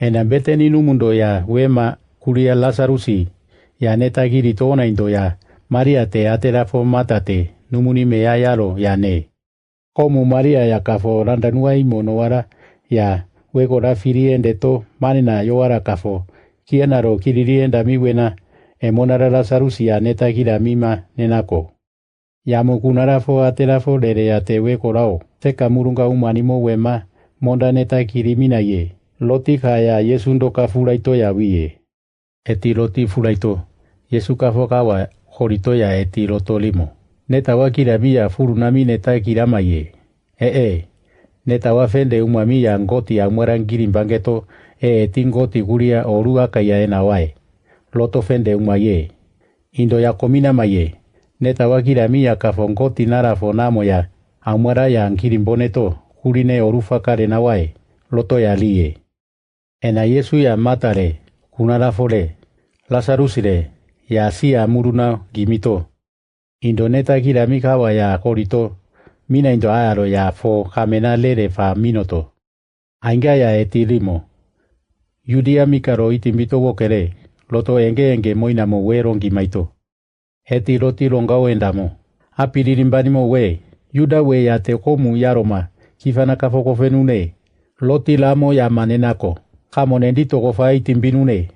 Ena beteni numundo ya wema kuria Lasarusi ya neta giri tona indo ya Maria te aterafo matate numuni mea yaro ya ne. Komu Maria ya kafo randanua imono wara ya wegora firiende to manina yoara kafo kianaro kiririenda miwena emonara Lasarusi ya neta gira mima nenako. Yamu kunarafo aterafo dere ya te wekorao teka murunga umanimo wema monda neta kirimina ye. Loti kaya Yesu ndoka fulaito ya wiye. Eti loti fulaito. Yesu kafo kawa horito ya eti loto limo. Neta wakira miya furunami neta kirama ye. Neta wafende umami ya ngoti ya mwerangiri mbangeto eti ngoti guria orua kaya enawae. Loto fende umaye. Indo ya komina maye. Neta wakira miya kafo ngoti narafo namo ya amwera ya nkirimboneto kurine orufa kare nawae. Loto ya liye. Ena Yesu ya matare kunarafole Lasarusire ya sia muruna gimito. Indoneta gira mikawa ya korito mina indo aaro ya fo kamena lere fa minoto. Ainga ya etilimo. Yudia mikaro itimbito wokere loto enge moina mo we rongi maito. Eti loti longao endamo. Apiririmbanimo we. Yuda we ya te komu yaroma kifana kafoko fenune. Loti lamo ya manenako. Kamo nendito kofa itimbinune.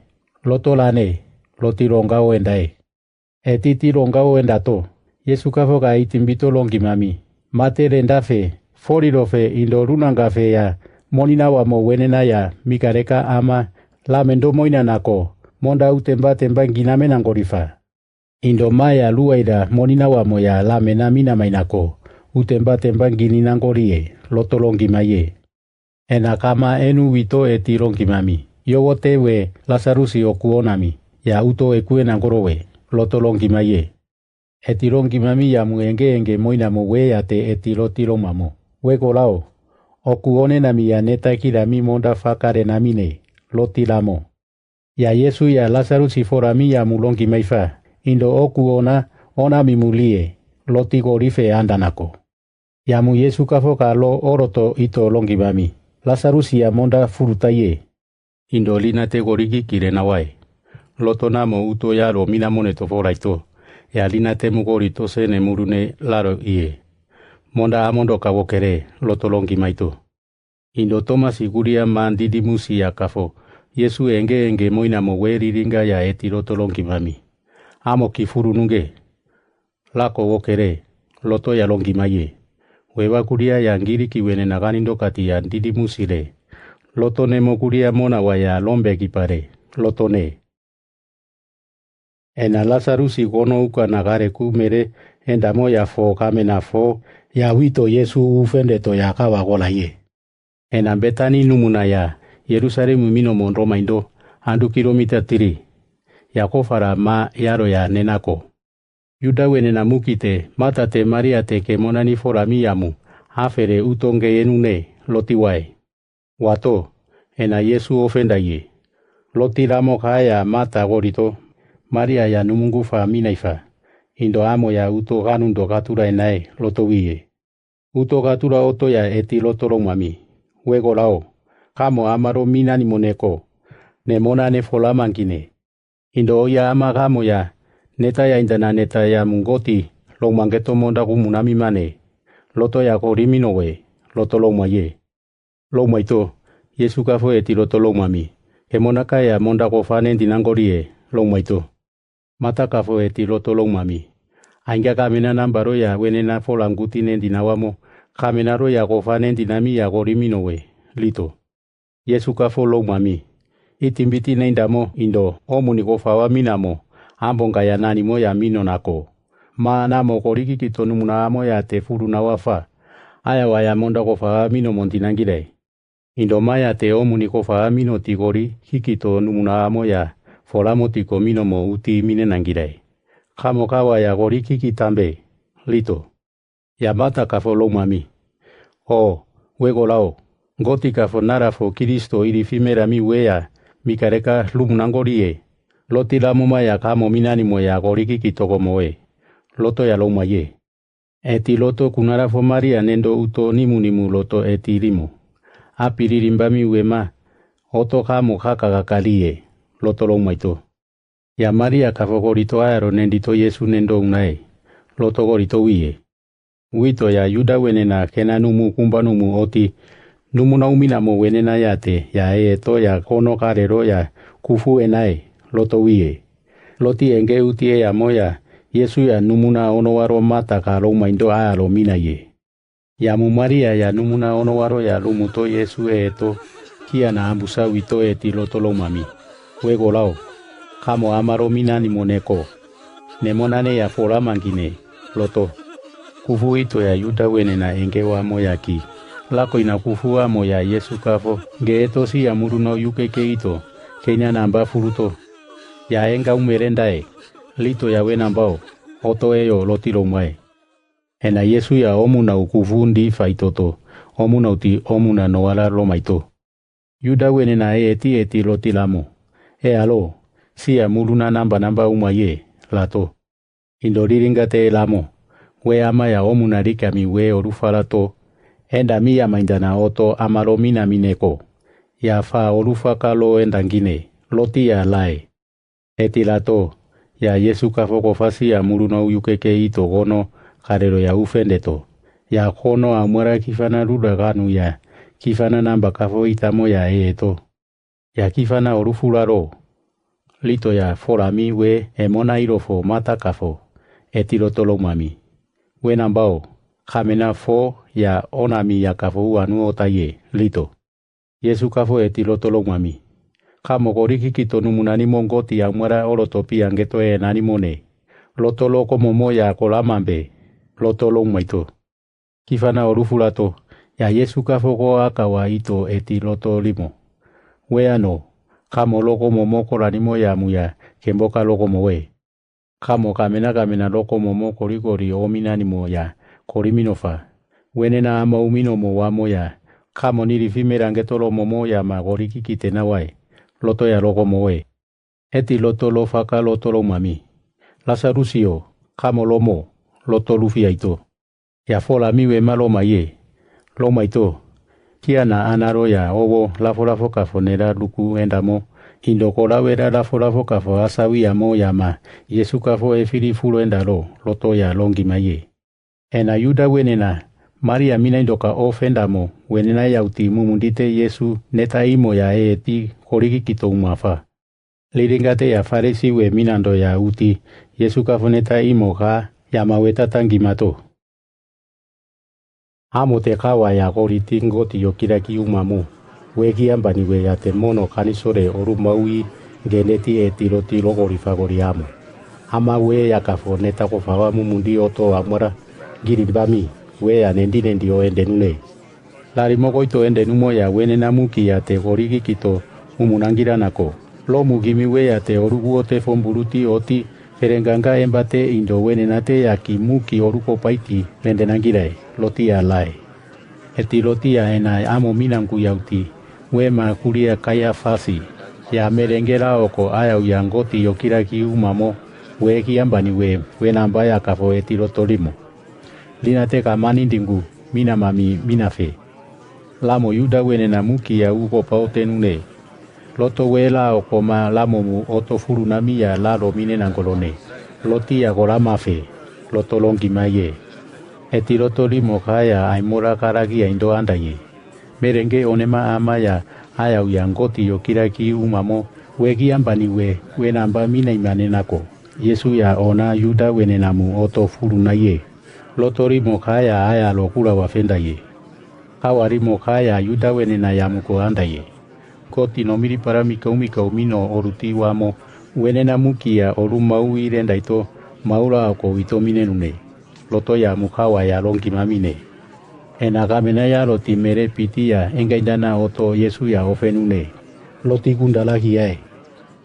Loto lane. Loti longao endae. Etiti longao endato. Yesu kafoka itimbito longi mami. Mate rendafe. Forirofe indo runangafe ya. Monina wa mo wenena ya. Mikareka ama. Lamendo moina nako. Monda utemba nginame nangorifa. Indo maya luaida monina wa mo ya lamena mina mainako. Utemba ngini nangorie. Loto longi maye. Ena kama enu wito eti longi mami. Yowote we Lasarusi okuonami. Ya uto ekue nangorowe. Loto longi maye. Eti longi mami ya muenge moina mo we ate eti lotiro mamo. Weko lao. Okuone nami ya neta kirami monda fakare namine. Loti lamo. Ya Yesu ya Lasarusi forami ya mulongi maifa. Indo okuona onami mulie. Loti gorife andanako. Ya mu Yesu kafoka lo oroto ito longi mami. Lasarusi ya monda furutaye. Indo lina te gorigi kirena wae. Loto namo uto yaro mina moneto foraito. Ya lina te mugorito sene murune laro iye. Monda amondo kawokere loto longi maito. Indo Thomas iguria mandidi musi ya kafo. Yesu enge moina mo we riringa ya eti loto longi mami. Amo kifuru nunge. Lako wokere loto ya longi maye. Wewa kuria ya ngiri kiwene naganindo kati ya ndidi musire. Loto ne mo kuria mona wa ya lombe kipare. Loto ne. Ena Lasarusi gono uka nagare kumere endamo ya fo kamena fo ya wito Yesu ufende to ya kawa gola ye. Ena betani numuna ya Yerusalemu mino monroma indo andu kilomita 3. Ya kofara ma yaro ya nenako. Yuda wene na mukite mata te Maria te ke monani forami yamu hafere utonge yenune lotiwae. Wato ena Yesu ofenda ye. Loti lamo kaya mata gorito Maria ya numungu fa minaifa. Indo amo ya uto ganundo gatura enae loto wiye. Uto gatura oto ya eti loto romami. Wego lao. Kamo amaro minani moneko. Ne monane folamangine. Indo oya ama kamo ya. Neta ya indana neta ya mungoti. Lo mangeto monda kumunami mane. Loto ya korimino we. Loto lo maye. Lo maito. Yesu kafo eti loto lo mami. Kemonaka ya monda kofane ndinangorie. Lo maito. Mata kafo eti loto lo mami. Ainga kamena nambaro ya wenena folanguti nendinawamo. Kamenaro ya kofane ndinami ya korimino we. Lito. Yesu kafo lo mami. Itimbiti neindamo indo. Omuni kofawa minamo. Ambonga ya nanimo ya mino nako. Namo koriki kitonumuna amo ya te furu na wafa. Aya waya monda kofawa mino montinangire. Indo maya te omuni kofawa mino tigori hikito numuna amo ya folamo tiko mino mo uti mine nangire. Kamo kawa ya goriki kitambe. Lito. Ya mata kafo lo mami. Wego lao. Ngoti kafo narafo Kristo irifimera mi wea. Mikareka lumunangorie. Loti la moma ya kamo minani mo ya goriki kitoko moe. Loto ya lo maye. Eti loto kunarafo Maria nendo uto nimu loto eti limo. Apiririmbami wema. Oto kamo kakakalie, lotolong maito. Ya Maria kafogorito aero nendito Yesu nendo unae, lotogorito wiye. Wito ya Yuda wenena kena numu kumba numu oti, numu na umina mo wenena yate, ya eto ya kono karero ya kufu enae, loto wiye. Loti enge utie ya moya, Yesu ya numuna onowaro mata ka lo maindo aero mina ye. Ya mu Maria ya numuna onowaro ya lumuto Yesu eto, kia na ambusa wito eti lotolo mami. Wego lao, kamo amaro mina ni moneko. Nemonane ya fola mangine, loto. Kufu ito ya Yuda wenena enge wa moya ki. Lako ina kufu amo ya Yesu kafo. Geeto si ya muruno yukeke ito. Kenya namba furuto. Ya enga umerendae. Lito ya wenambao. Oto eyo lotiro mwae. Ena Yesu ya omuna ukufundi faitoto. Omuna uti omuna noala lomaito. Yuda wenena eti lotilamo. Alo. Si ya muruna namba umaye. Lato. Indoriringate elamo. We ama ya omuna rikami we orufalato. Enda miya maindana oto amaro mina mineko. Ya fa orufaka lo endangine. Loti ya lae. Eti lato. Ya Yesu kafoko fasi ya muruno uyukeke ito gono. Karero ya ufendeto. Ya kono amura kifana ruraganu ya. Kifana namba kafo itamo ya eto. Ya kifana orufularo. Lito ya forami we emona irofo mata kafo. Eti lotolo mami. We nambao. Kamena fo ya onami ya kafo uanu otaye. Lito. Yesu kafo eti lotolo mami. Kamo koriki kito numunani mongoti ya mwara orotopi angeto e nani mone. Lotolo komomo ya kolamambe. Lotolo maito. Kifana orufulato. Ya Yesu kafo ko akawa ito eti loto limo. We ano. Kamo loko momo koranimo ya muya. Kemboka loko mowe. Kamo kamena loko momo korikori ominani mo ya. Koriminofa. Wenena ama umino mo wamo ya. Kamo nirifimera ngetolo momo ya magoriki kitena wae. Loto ya loko mowe. Eti loto lo faka loto lo mami. Lazarusio. Kamo lomo. Loto lufia ito. Ya fola miwe maloma ye. Loma ito. Kia na anaro ya obo lafo kafonera luku endamo. Indokora wera lafo kafo asawi ya mo ya ma. Yesu kafo efiri fulo endalo. Loto ya longi maye. Ena Yuda wenena. Maria mina indoka ofendamo. Wenena ya uti mumundite Yesu neta imo ya eti koriki kito umafa. Liringate ya farisi we minando ya uti. Yesu kafo neta imo ka ya maweta tangimato. Amo te kawa ya koriti ngoti yokiraki umamu. Wegi ambani we ya te mono kanisore oru maui geneti tilo gorifagori amo. Ama we ya kafo neta kofawa mumundi oto amora giribami we ya nendi o endenune. Lari moko ito endenumo ya wenena muki ya te gorigi kito umunangira nako. Lo mugimi we ya te orugu ote fomburuti oti perenganga embate indo wenenate ya kimuki oruko paiti lendenangirae. Lotia lae. Eti lotia ena amo minangu yauti. We makuria kaya fasi. Ya merengera oko aya uyangoti yokiraki umamo. We kiambani we nambaya kafo eti lotolimo. Linate kamani ndingu. Mina mami minafe. Lamo Yuda wenena muki ya uko paotenune. Loto wela oko ma lamo mu oto furunami ya lalo mine nangolone. Lotia golamafe. Loto longi maye. Eti loto limo kaya aimora karagi ya indo andaye. Merenge onema ama ya aya uyangoti yokiraki umamo. Wegi ambani we namba mina imane nako. Yesu ya ona Yuda wenenamu oto furunaye. Loto limo kaya aya lokura wafendaye. Kawari mo kaya Yuda wenena ya muko andaye. Koti no miri para mika umino oruti wamo. Wenena mukia oru mau irendaito maula ako wito minenune. Loto ya mukawa ya longi mamine. Enagamena ya loti mere piti ya engaindana oto Yesu ya ofenune. Loti gundalagi yae.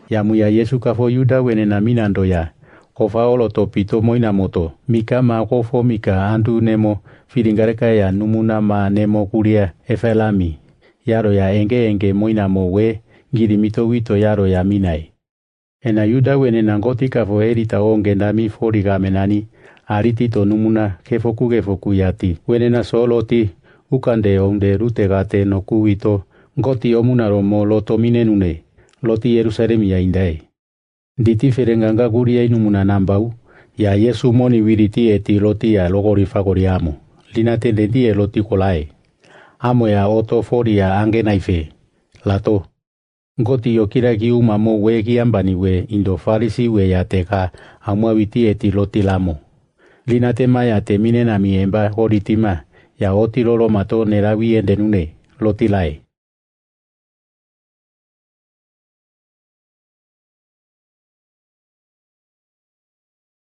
Ya muya Yesu kafo Yuda wenena minando ya. Kofa oloto pito moina moto. Mika ma kofo mika andu nemo. Firingareka ya numuna ma nemo kuria efelami. Yaro ya enge moina mo we. Girimito wito yaro ya minai. Ena Yuda wenena ngoti kafo erita ongendami forigamenani. Ariti to numuna kefoku yati. Wenena soloti ukande onde rutegate no kuito Goti omunaro mo loto minenune, loti Yerusalem ya indai. Diti ferenganga guria inumuna nambau, ya Yesu moni wiriti eti loti ya logori fagori amo. Lina tendendi e loti kolai. Amo ya oto fori ya ange naife. Lato. Goti yokiragi umamo wegi ambani we indo farisi we ya teka amua witi eti loti lamo. Lina tema ya temine na miemba horitima ya oti lolo mato nerawi endenune loti lai.